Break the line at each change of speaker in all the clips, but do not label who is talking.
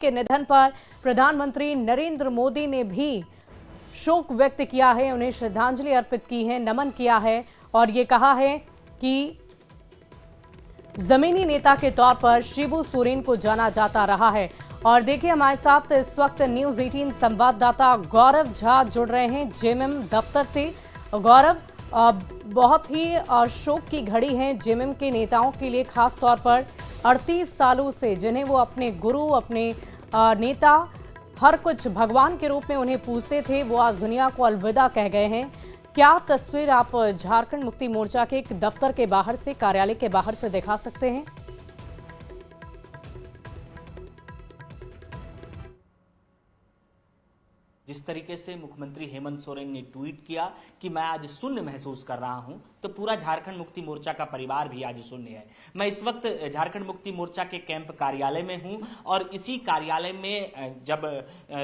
के निधन पर प्रधानमंत्री नरेंद्र मोदी ने भी शोक व्यक्त किया है, उन्हें श्रद्धांजलि अर्पित की है, नमन किया है और ये कहा है कि जमीनी नेता के तौर पर शिबू सोरेन को जाना जाता रहा है। और देखिए हमारे साथ इस वक्त न्यूज 18 संवाददाता गौरव झा जुड़ रहे हैं जेएमएम दफ्तर से। गौरव, बहुत ही शोक की घड़ी है जेएमएम के नेताओं के लिए, खास तौर पर 38 सालों से जिन्हें वो अपने गुरु, अपने नेता, हर कुछ भगवान के रूप में उन्हें पूजते थे, वो आज दुनिया को अलविदा कह गए हैं। क्या तस्वीर आप झारखंड मुक्ति मोर्चा के एक दफ्तर के बाहर से, कार्यालय के बाहर से दिखा सकते हैं?
जिस तरीके से मुख्यमंत्री हेमंत सोरेन ने ट्वीट किया कि मैं आज शून्य महसूस कर रहा हूं, तो पूरा झारखंड मुक्ति मोर्चा का परिवार भी आज शून्य है। मैं इस वक्त झारखंड मुक्ति मोर्चा के कैंप कार्यालय में हूं और इसी कार्यालय में जब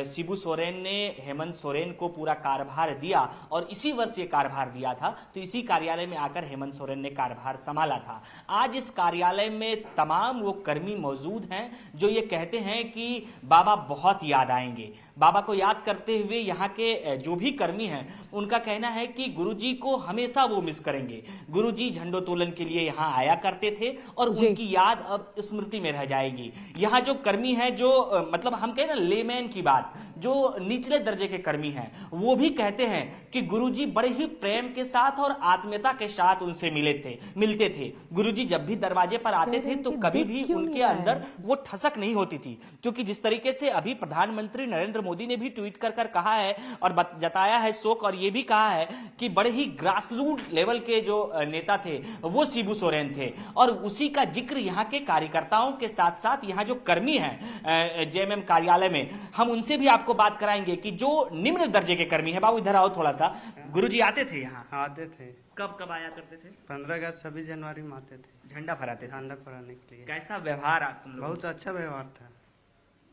शिबू सोरेन ने हेमंत सोरेन को पूरा कार्यभार दिया और इसी वर्ष ये कार्यभार दिया था, तो इसी कार्यालय में आकर हेमंत सोरेन ने कार्यभार संभाला था। आज इस कार्यालय में तमाम वो कर्मी मौजूद हैं जो ये कहते हैं कि बाबा बहुत याद आएंगे। बाबा को याद करते हुए यहाँ के जो भी कर्मी हैं उनका कहना है कि गुरुजी को हमेशा वो मिस करेंगे। गुरुजी झंडोत्तोलन के लिए यहाँ आया करते थे और उनकी याद अब स्मृति में रह जाएगी। यहाँ जो कर्मी हैं, जो मतलब हम कहें ना लेमैन की बात, जो निचले दर्जे के कर्मी हैं, वो भी कहते हैं कि गुरुजी बड़े ही प्रेम के साथ और आत्मीयता के साथ उनसे मिलते थे। गुरुजी जब भी दरवाजे पर आते थे तो कभी भी उनके अंदर वो ठसक नहीं होती थी, क्योंकि जिस तरीके से अभी प्रधानमंत्री नरेंद्र मोदी ने भी ट्वीट कर कहा है और जताया है शोक, और ये भी कहा है कि बड़े ही ग्रासरूट लेवल के जो नेता थे वो शिबू सोरेन थे। और उसी का जिक्र यहाँ के कार्यकर्ताओं के साथ साथ यहाँ जो कर्मी हैं जेएमएम कार्यालय में, हम उनसे भी आपको बात कराएंगे कि जो निम्न दर्जे के कर्मी हैं। बाबू इधर आओ थोड़ा सा। गुरुजी आते थे यहाँ?
आते थे।
कब कब आया करते थे?
15 अगस्त 26 जनवरी में आते थे।
झंडा फहराते थे?
झंडा फहराने के लिए।
कैसा व्यवहार तुम लोग?
बहुत अच्छा व्यवहार था।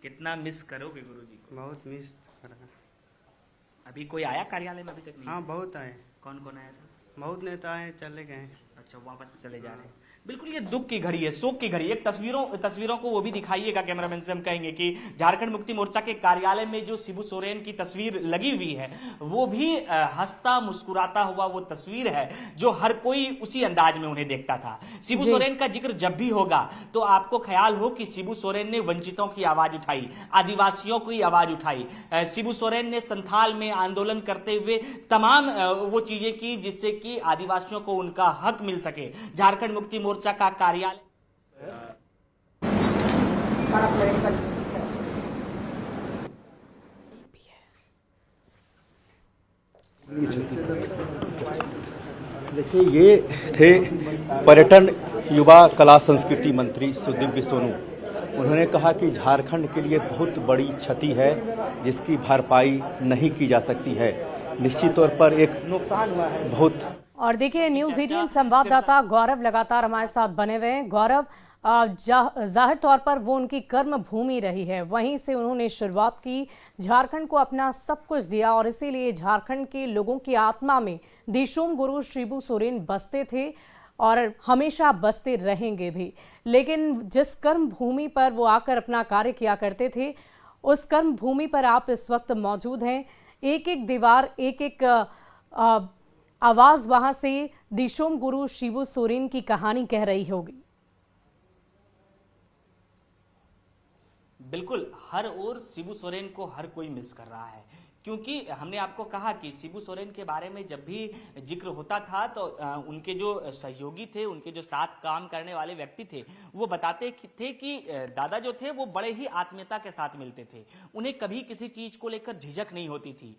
कितना मिस करोगे गुरुजी को?
बहुत मिस करा।
अभी कोई आया कार्यालय में? अभी तक नहीं।
हाँ, बहुत आए।
कौन कौन आया था?
बहुत नेता आए, चले गए।
अच्छा, वापस चले जा रहे हैं। बिल्कुल ये दुख की घड़ी है, शोक की घड़ी है। एक तस्वीरों को वो भी दिखाइएगा कैमरामैन से, हम कहेंगे कि झारखंड मुक्ति मोर्चा के कार्यालय में जो शिबू सोरेन की तस्वीर लगी हुई है वो भी हंसता मुस्कुराता हुआ वो तस्वीर है जो हर कोई उसी अंदाज में उन्हें देखता था। शिबू सोरेन का जिक्र जब भी होगा तो आपको ख्याल हो कि शिबू सोरेन ने वंचितों की आवाज उठाई, आदिवासियों की आवाज उठाई। शिबू सोरेन ने संथाल में आंदोलन करते हुए तमाम वो चीजें की जिससे कि आदिवासियों को उनका हक मिल सके। झारखंड मुक्ति मोर्चा का कार्यालय
देखिए, ये थे पर्यटन, युवा, कला, संस्कृति मंत्री सुदीव्य सोनू। उन्होंने कहा कि झारखंड के लिए बहुत बड़ी क्षति है जिसकी भरपाई नहीं की जा सकती है। निश्चित तौर पर एक नुकसान हुआ है बहुत।
और देखिए न्यूज 18 संवाददाता गौरव लगातार हमारे साथ बने हुए हैं। गौरव, जाहिर तौर पर वो उनकी कर्म भूमि रही है, वहीं से उन्होंने शुरुआत की, झारखंड को अपना सब कुछ दिया और इसीलिए झारखंड के लोगों की आत्मा में दिशोम गुरु शिबू सोरेन बसते थे और हमेशा बसते रहेंगे भी। लेकिन जिस कर्म भूमि पर वो आकर अपना कार्य किया करते थे, उस कर्म भूमि पर आप इस वक्त मौजूद हैं। एक एक दीवार, एक एक आवाज वहां से दिशोम गुरु शिबू सोरेन की कहानी कह रही होगी।
बिल्कुल, हर ओर शिबू सोरेन को हर कोई मिस कर रहा है, क्योंकि हमने आपको कहा कि शिबू सोरेन के बारे में जब भी जिक्र होता था तो उनके जो सहयोगी थे, उनके जो साथ काम करने वाले व्यक्ति थे, वो बताते थे कि दादा जो थे वो बड़े ही आत्मीयता के साथ मिलते थे। उन्हें कभी किसी चीज को लेकर झिझक नहीं होती थी।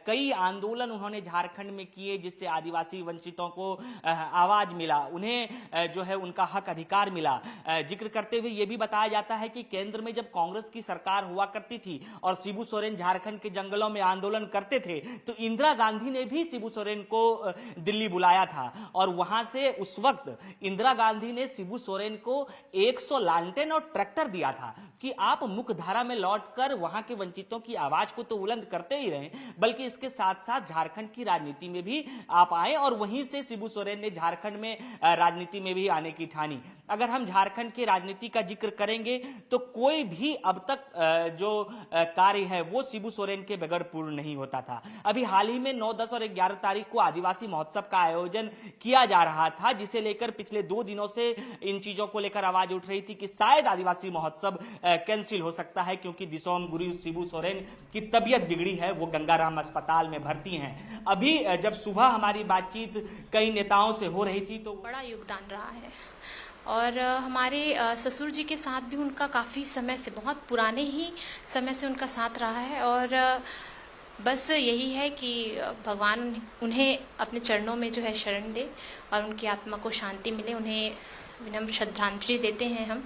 कई आंदोलन उन्होंने झारखंड में किए जिससे आदिवासी वंचितों को आवाज मिला, उन्हें जो है उनका हक अधिकार मिला। जिक्र करते हुए ये भी बताया जाता है कि केंद्र में जब कांग्रेस की सरकार हुआ करती थी और शिबू सोरेन झारखंड के जंगलों में आंदोलन करते थे तो इंदिरा गांधी ने भी शिबू सोरेन को दिल्ली बुलाया था और वहां से उस वक्त इंदिरा गांधी ने शिबू सोरेन को 100 लालटेन और ट्रैक्टर दिया था कि आप मुख्यधारा में लौटकर वहां के वंचितों की आवाज को तो बुलंद करते ही रहें, बल्कि इसके साथ साथ झारखंड की राजनीति में भी आप आए। और वहीं से शिबू सोरेन ने झारखंड में राजनीति में भी आने की ठानी। अगर हम झारखंड की राजनीति का जिक्र करेंगे तो कोई भी अब तक जो कार्य है वो शिबू सोरेन के बगैर पूर्ण नहीं होता था। अभी हाल ही में 9, 10 और 11 तारीख को आदिवासी महोत्सव का आयोजन किया जा रहा था, जिसे लेकर पिछले 2 दिनों से इन चीजों को लेकर आवाज उठ रही थी कि शायद आदिवासी महोत्सव कैंसिल हो सकता है, क्योंकि दिसोम गुरु शिबू सोरेन की तबीयत बिगड़ी है, वो गंगाराम अस्पताल में भर्ती हैं। अभी जब सुबह हमारी बातचीत कई नेताओं से हो रही थी तो
बड़ा योगदान रहा है और हमारे ससुर जी के साथ भी उनका काफ़ी समय से, बहुत पुराने ही समय से उनका साथ रहा है और बस यही है कि भगवान उन्हें अपने चरणों में जो है शरण दे और उनकी आत्मा को शांति मिले। उन्हें विनम्र श्रद्धांजलि देते हैं हम।